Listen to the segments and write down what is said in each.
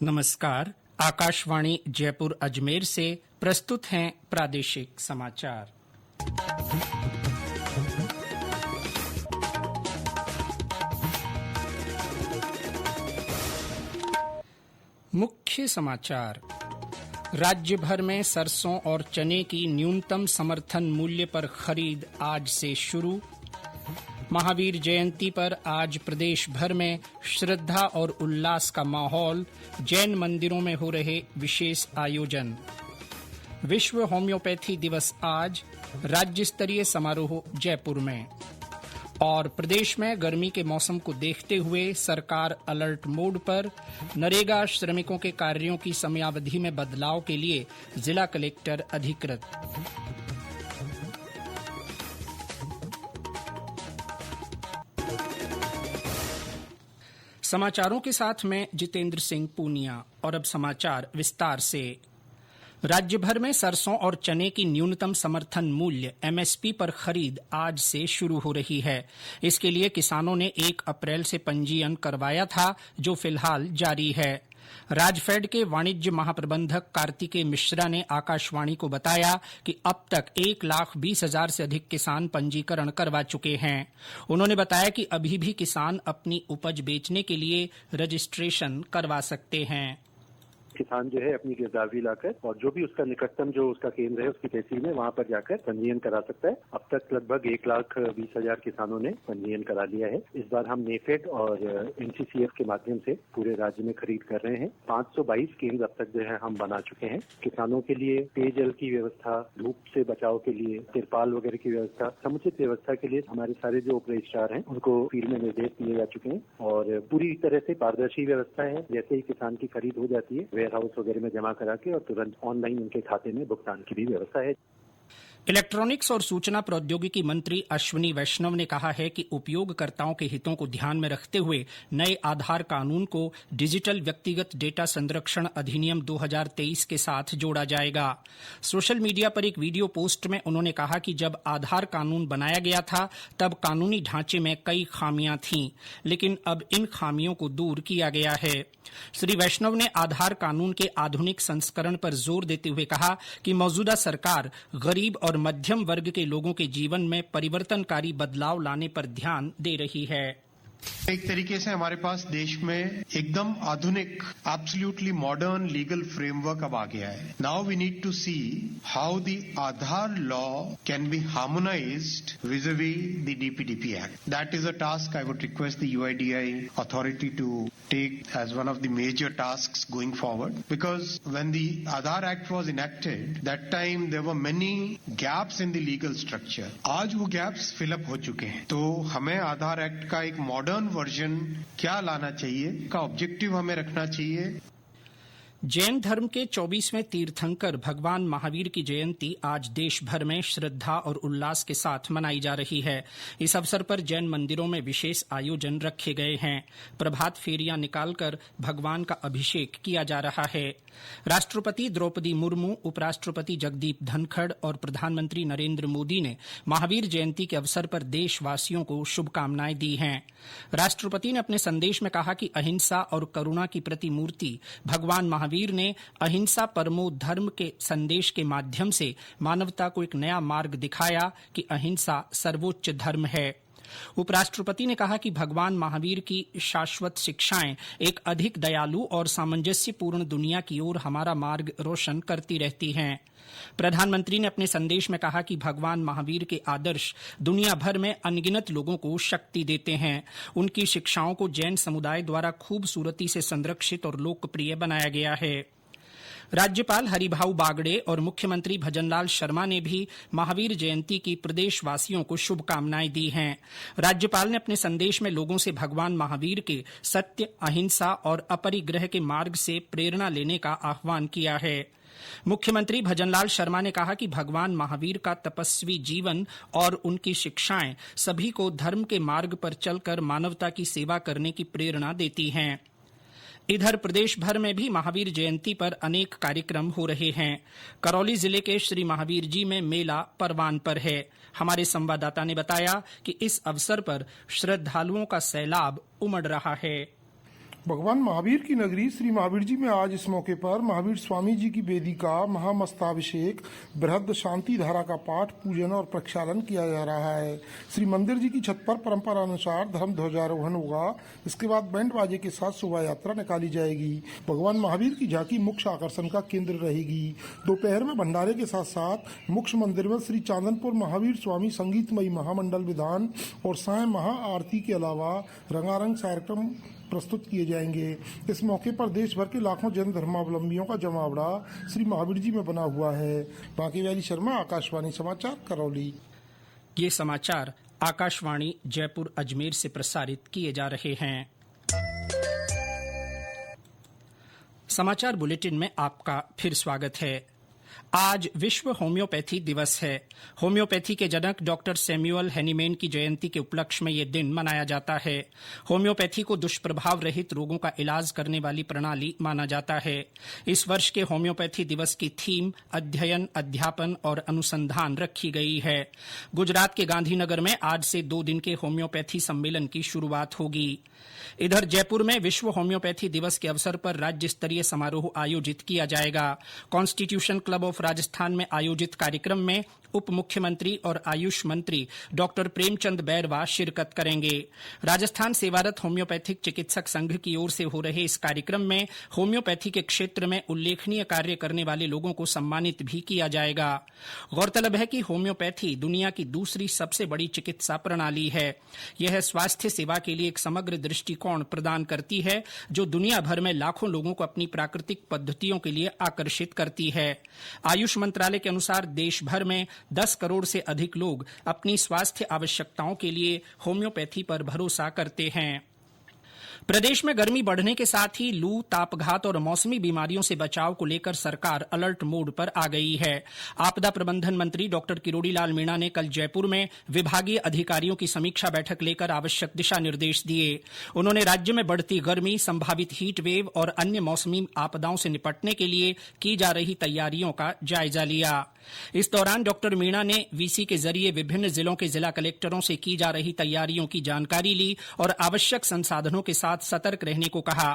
नमस्कार। आकाशवाणी जयपुर अजमेर से प्रस्तुत हैं प्रादेशिक समाचार। मुख्य समाचार। राज्य भर में सरसों और चने की न्यूनतम समर्थन मूल्य पर खरीद आज से शुरू। महावीर जयंती पर आज प्रदेश भर में श्रद्धा और उल्लास का माहौल। जैन मंदिरों में हो रहे विशेष आयोजन। विश्व होम्योपैथी दिवस आज। राज्य स्तरीय समारोह जयपुर में। और प्रदेश में गर्मी के मौसम को देखते हुए सरकार अलर्ट मोड पर। नरेगा श्रमिकों के कार्यों की समयावधि में बदलाव के लिए जिला कलेक्टर अधिकृत। समाचारों के साथ मैं जितेंद्र सिंह पूनिया। और अब समाचार विस्तार से। राज्य भर में सरसों और चने की न्यूनतम समर्थन मूल्य एमएसपी पर खरीद आज से शुरू हो रही है। इसके लिए किसानों ने 1 अप्रैल से पंजीयन करवाया था, जो फिलहाल जारी है। राजफेड के वाणिज्य महाप्रबंधक कार्तिकेय मिश्रा ने आकाशवाणी को बताया कि अब तक 1,20,000 से अधिक किसान पंजीकरण करवा चुके हैं। उन्होंने बताया कि अभी भी किसान अपनी उपज बेचने के लिए रजिस्ट्रेशन करवा सकते हैं। किसान जो है अपनी गिरदावरी लाकर और जो भी उसका निकटतम जो उसका केंद्र है उसकी तहसील में वहां पर जाकर पंजीयन करा सकता है। अब तक लगभग 1,20,000 किसानों ने पंजीयन करा लिया है। इस बार हम नेफेड और एनसीसीएफ के माध्यम से पूरे राज्य में खरीद कर रहे हैं। 522 केंद्र अब तक जो है हम बना चुके हैं। किसानों के लिए पेयजल की व्यवस्था, धूप से बचाव के लिए तिरपाल वगैरह की व्यवस्था, समुचित व्यवस्था के लिए हमारे सारे जो उपरजिस्ट्रार हैं उनको फील्ड में निर्देश दिए जा चुके हैं और पूरी तरह से पारदर्शी व्यवस्था है। जैसे ही किसान की खरीद हो जाती है वेयर हाउस वगैरह में जमा करा के और तुरंत ऑनलाइन उनके खाते में भुगतान की भी व्यवस्था है। इलेक्ट्रॉनिक्स और सूचना प्रौद्योगिकी मंत्री अश्विनी वैष्णव ने कहा है कि उपयोगकर्ताओं के हितों को ध्यान में रखते हुए नए आधार कानून को डिजिटल व्यक्तिगत डेटा संरक्षण अधिनियम 2023 के साथ जोड़ा जाएगा। सोशल मीडिया पर एक वीडियो पोस्ट में उन्होंने कहा कि जब आधार कानून बनाया गया था तब कानूनी ढांचे में कई खामियां थीं, लेकिन अब इन खामियों को दूर किया गया है। श्री वैष्णव ने आधार कानून के आधुनिक संस्करण पर जोर देते हुए कहा कि मौजूदा सरकार गरीब और मध्यम वर्ग के लोगों के जीवन में परिवर्तनकारी बदलाव लाने पर ध्यान दे रही है। एक तरीके से हमारे पास देश में एकदम आधुनिक एब्सोल्युटली मॉडर्न लीगल फ्रेमवर्क अब आ गया है। Now we need to see how the Aadhaar law can be harmonised vis a vis the DPDP act. That is a task I would request the UIDAI authority to take as one of the major tasks going forward, because when the Aadhaar Act was enacted, that time there were many gaps in the legal structure. आज वो gaps fill up हो चुके हैं। तो हमें आधार act का एक modern version क्या लाना चाहिए का ऑब्जेक्टिव हमें रखना चाहिए। जैन धर्म के 24वें तीर्थंकर भगवान महावीर की जयंती आज देश भर में श्रद्धा और उल्लास के साथ मनाई जा रही है। इस अवसर पर जैन मंदिरों में विशेष आयोजन रखे गए हैं। प्रभात फेरियां निकालकर भगवान का अभिषेक किया जा रहा है। राष्ट्रपति द्रौपदी मुर्मू, उपराष्ट्रपति जगदीप धनखड़ और प्रधानमंत्री नरेंद्र मोदी ने महावीर जयंती के अवसर पर देशवासियों को शुभकामनाएं दी हैं। राष्ट्रपति ने अपने संदेश में कहा कि अहिंसा और करुणा की प्रतिमूर्ति भगवान महावीर ने अहिंसा परमो धर्म के संदेश के माध्यम से मानवता को एक नया मार्ग दिखाया कि अहिंसा सर्वोच्च धर्म है। उपराष्ट्रपति ने कहा कि भगवान महावीर की शाश्वत शिक्षाएं एक अधिक दयालु और सामंजस्यपूर्ण दुनिया की ओर हमारा मार्ग रोशन करती रहती हैं। प्रधानमंत्री ने अपने संदेश में कहा कि भगवान महावीर के आदर्श दुनिया भर में अनगिनत लोगों को शक्ति देते हैं। उनकी शिक्षाओं को जैन समुदाय द्वारा खूबसूरती से संरक्षित और लोकप्रिय बनाया गया है। राज्यपाल हरिभाऊ बागड़े और मुख्यमंत्री भजनलाल शर्मा ने भी महावीर जयंती की प्रदेशवासियों को शुभकामनाएं दी हैं। राज्यपाल ने अपने संदेश में लोगों से भगवान महावीर के सत्य, अहिंसा और अपरिग्रह के मार्ग से प्रेरणा लेने का आह्वान किया है। मुख्यमंत्री भजनलाल शर्मा ने कहा कि भगवान महावीर का तपस्वी जीवन और उनकी शिक्षाएं सभी को धर्म के मार्ग पर चलकर मानवता की सेवा करने की प्रेरणा देती हैं। इधर प्रदेश भर में भी महावीर जयंती पर अनेक कार्यक्रम हो रहे हैं। करौली जिले के श्री महावीर जी में मेला परवान पर है। हमारे संवाददाता ने बताया कि इस अवसर पर श्रद्धालुओं का सैलाब उमड़ रहा है। भगवान महावीर की नगरी श्री महावीर जी में आज इस मौके पर महावीर स्वामी जी की वेदी का महामस्ताभिषेक, बृहद शांति धारा का पाठ, पूजन और प्रक्षालन किया जा रहा है। श्री मंदिर जी की छत पर परंपरा अनुसार धर्म ध्वजारोहण होगा। इसके बाद बैंड बाजे के साथ शोभा यात्रा निकाली जाएगी। भगवान महावीर की झांकी मुख्य आकर्षण का केंद्र रहेगी। दोपहर में भंडारे के साथ साथ मुख्य मंदिर में श्री चांदनपुर महावीर स्वामी संगीतमयी महामंडल विधान और साय महाआरती के अलावा रंगारंग कार्यक्रम प्रस्तुत किए जाएंगे। इस मौके पर देश भर के लाखों जैन धर्मावलंबियों का जमावड़ा श्री महावीर जी में बना हुआ है। बाकी वैली शर्मा, आकाशवाणी समाचार, करौली। ये समाचार आकाशवाणी जयपुर अजमेर से प्रसारित किए जा रहे हैं। समाचार बुलेटिन में आपका फिर स्वागत है। आज विश्व होम्योपैथी दिवस है। होम्योपैथी के जनक डॉक्टर सैमुअल हैनीमैन की जयंती के उपलक्ष्य में यह दिन मनाया जाता है। होम्योपैथी को दुष्प्रभाव रहित रोगों का इलाज करने वाली प्रणाली माना जाता है। इस वर्ष के होम्योपैथी दिवस की थीम अध्ययन, अध्यापन और अनुसंधान रखी गई है। गुजरात के गांधीनगर में आज से 2 दिन के होम्योपैथी सम्मेलन की शुरुआत होगी। इधर जयपुर में विश्व होम्योपैथी दिवस के अवसर पर राज्य स्तरीय समारोह आयोजित किया जाएगा। कॉन्स्टिट्यूशन क्लब ऑफ राजस्थान में आयोजित कार्यक्रम में उप मुख्यमंत्री और आयुष मंत्री डॉक्टर प्रेमचंद बैरवा शिरकत करेंगे। राजस्थान सेवारत होम्योपैथिक चिकित्सक संघ की ओर से हो रहे इस कार्यक्रम में होम्योपैथी के क्षेत्र में उल्लेखनीय कार्य करने वाले लोगों को सम्मानित भी किया जाएगा। गौरतलब है कि होम्योपैथी दुनिया की दूसरी सबसे बड़ी चिकित्सा प्रणाली है। यह स्वास्थ्य सेवा के लिए एक समग्र दृष्टिकोण प्रदान करती है, जो दुनिया भर में लाखों लोगों को अपनी प्राकृतिक पद्धतियों के लिए आकर्षित करती है। आयुष मंत्रालय के अनुसार देश भर में 10 करोड़ से अधिक लोग अपनी स्वास्थ्य आवश्यकताओं के लिए होम्योपैथी पर भरोसा करते हैं। प्रदेश में गर्मी बढ़ने के साथ ही लू, तापघात और मौसमी बीमारियों से बचाव को लेकर सरकार अलर्ट मोड पर आ गई है। आपदा प्रबंधन मंत्री डॉक्टर किरोड़ी लाल मीणा ने कल जयपुर में विभागीय अधिकारियों की समीक्षा बैठक लेकर आवश्यक दिशा निर्देश दिए। उन्होंने राज्य में बढ़ती गर्मी, संभावित हीट वेव और अन्य मौसमी आपदाओं से निपटने के लिए की जा रही तैयारियों का जायजा लिया। इस दौरान डॉक्टर मीणा ने वीसी के जरिए विभिन्न जिलों के जिला कलेक्टरों से की जा रही तैयारियों की जानकारी ली और आवश्यक संसाधनों के साथ सतर्क रहने को कहा।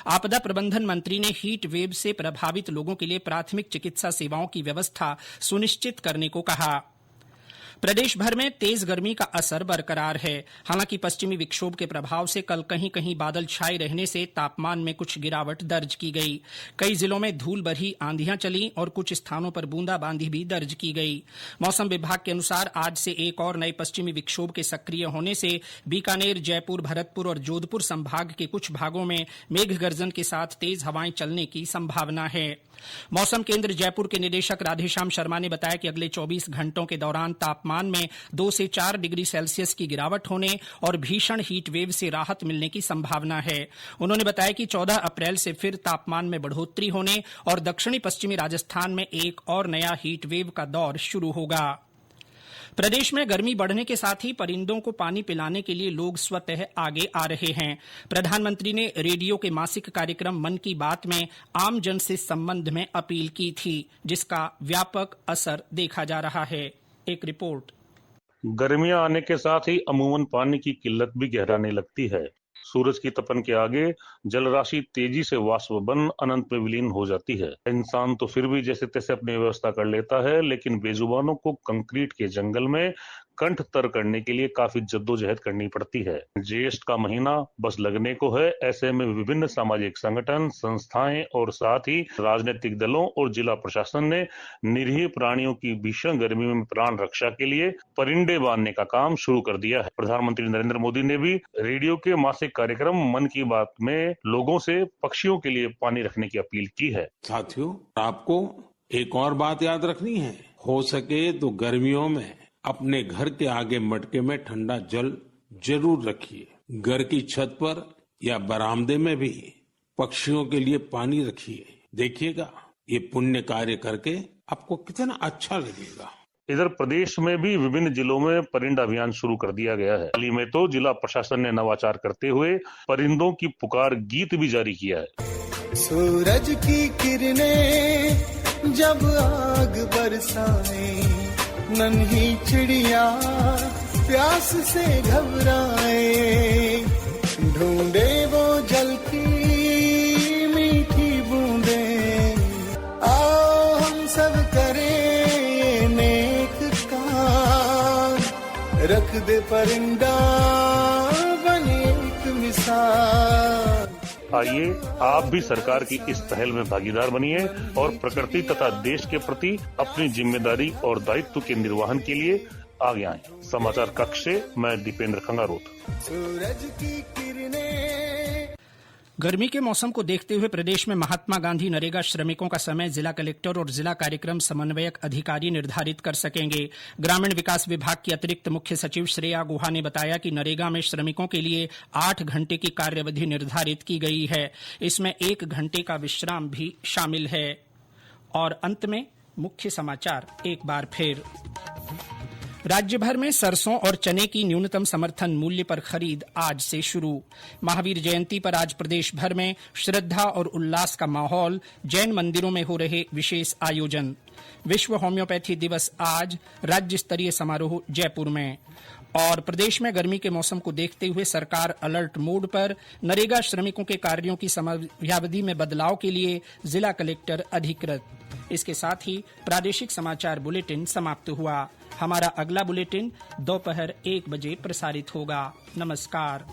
आपदा प्रबंधन मंत्री ने हीट वेव से प्रभावित लोगों के लिए प्राथमिक चिकित्सा सेवाओं की व्यवस्था सुनिश्चित करने को कहा। प्रदेश भर में तेज गर्मी का असर बरकरार है। हालांकि पश्चिमी विक्षोभ के प्रभाव से कल कहीं कहीं बादल छाए रहने से तापमान में कुछ गिरावट दर्ज की गई। कई जिलों में धूल भरी आंधियां चली और कुछ स्थानों पर बूंदाबांदी भी दर्ज की गई। मौसम विभाग के अनुसार आज से एक और नए पश्चिमी विक्षोभ के सक्रिय होने से बीकानेर, जयपुर, भरतपुर और जोधपुर संभाग के कुछ भागों में मेघ गर्जन के साथ तेज हवाएं चलने की संभावना है। मौसम केंद्र जयपुर के निदेशक राधेश्याम शर्मा ने बताया कि अगले 24 घंटों के दौरान तापमान में 2 से 4 डिग्री सेल्सियस की गिरावट होने और भीषण हीट वेव से राहत मिलने की संभावना है। उन्होंने बताया कि 14 अप्रैल से फिर तापमान में बढ़ोतरी होने और दक्षिणी पश्चिमी राजस्थान में एक और नया हीट वेव का दौर शुरू होगा। प्रदेश में गर्मी बढ़ने के साथ ही परिंदों को पानी पिलाने के लिए लोग स्वतः आगे आ रहे हैं। प्रधानमंत्री ने रेडियो के मासिक कार्यक्रम मन की बात में आम जन से संबंध में अपील की थी, जिसका व्यापक असर देखा जा रहा है। एक रिपोर्ट। गर्मियां आने के साथ ही अमूमन पानी की किल्लत भी गहराने लगती है। सूरज की तपन के आगे जलराशि तेजी से वाष्प बन अनंत में विलीन हो जाती है। इंसान तो फिर भी जैसे तैसे अपनी व्यवस्था कर लेता है, लेकिन बेजुबानों को कंक्रीट के जंगल में कंठ तर करने के लिए काफी जद्दोजहद करनी पड़ती है। ज्येष्ठ का महीना बस लगने को है। ऐसे में विभिन्न सामाजिक संगठन, संस्थाएं और साथ ही राजनीतिक दलों और जिला प्रशासन ने निरीह प्राणियों की भीषण गर्मी में प्राण रक्षा के लिए परिंदे बांधने का काम शुरू कर दिया है। प्रधानमंत्री नरेंद्र मोदी ने भी रेडियो के मासिक कार्यक्रम मन की बात में लोगों से पक्षियों के लिए पानी रखने की अपील की है। साथियों, आपको एक और बात याद रखनी है। हो सके तो गर्मियों में अपने घर के आगे मटके में ठंडा जल जरूर रखिए। घर की छत पर या बरामदे में भी पक्षियों के लिए पानी रखिए। देखिएगा, ये पुण्य कार्य करके आपको कितना अच्छा लगेगा। इधर प्रदेश में भी विभिन्न जिलों में परिंदा अभियान शुरू कर दिया गया है। हाल ही में तो जिला प्रशासन ने नवाचार करते हुए परिंदों की पुकार गीत भी जारी किया है। सूरज की किरणें जब आग बरसाए, नन्ही चिड़िया प्यास से घबराए, ढूंढे वो जल की रख दे परिंदा बने एक मिसाल। आइए आप भी सरकार की इस पहल में भागीदार बनिए और प्रकृति तथा देश के प्रति अपनी जिम्मेदारी और दायित्व के निर्वहन के लिए आगे आएं। समाचार कक्ष से मैं दीपेंद्र खंगारोत। सूरज की किरणें। गर्मी के मौसम को देखते हुए प्रदेश में महात्मा गांधी नरेगा श्रमिकों का समय जिला कलेक्टर और जिला कार्यक्रम समन्वयक अधिकारी निर्धारित कर सकेंगे। ग्रामीण विकास विभाग की अतिरिक्त मुख्य सचिव श्रेया गुहा ने बताया कि नरेगा में श्रमिकों के लिए 8 घंटे की कार्यावधि निर्धारित की गई है। इसमें 1 घंटे का विश्राम भी शामिल है। और अंत में मुख्य समाचार एक बार फिर। राज्य भर में सरसों और चने की न्यूनतम समर्थन मूल्य पर खरीद आज से शुरू। महावीर जयंती पर आज प्रदेश भर में श्रद्धा और उल्लास का माहौल। जैन मंदिरों में हो रहे विशेष आयोजन। विश्व होम्योपैथी दिवस आज। राज्य स्तरीय समारोह जयपुर में। और प्रदेश में गर्मी के मौसम को देखते हुए सरकार अलर्ट मोड पर। नरेगा श्रमिकों के कार्यों की समयावधि में बदलाव के लिए जिला कलेक्टर अधिकृत। इसके साथ ही प्रादेशिक समाचार बुलेटिन समाप्त हुआ। हमारा अगला बुलेटिन दोपहर 1 बजे प्रसारित होगा। नमस्कार।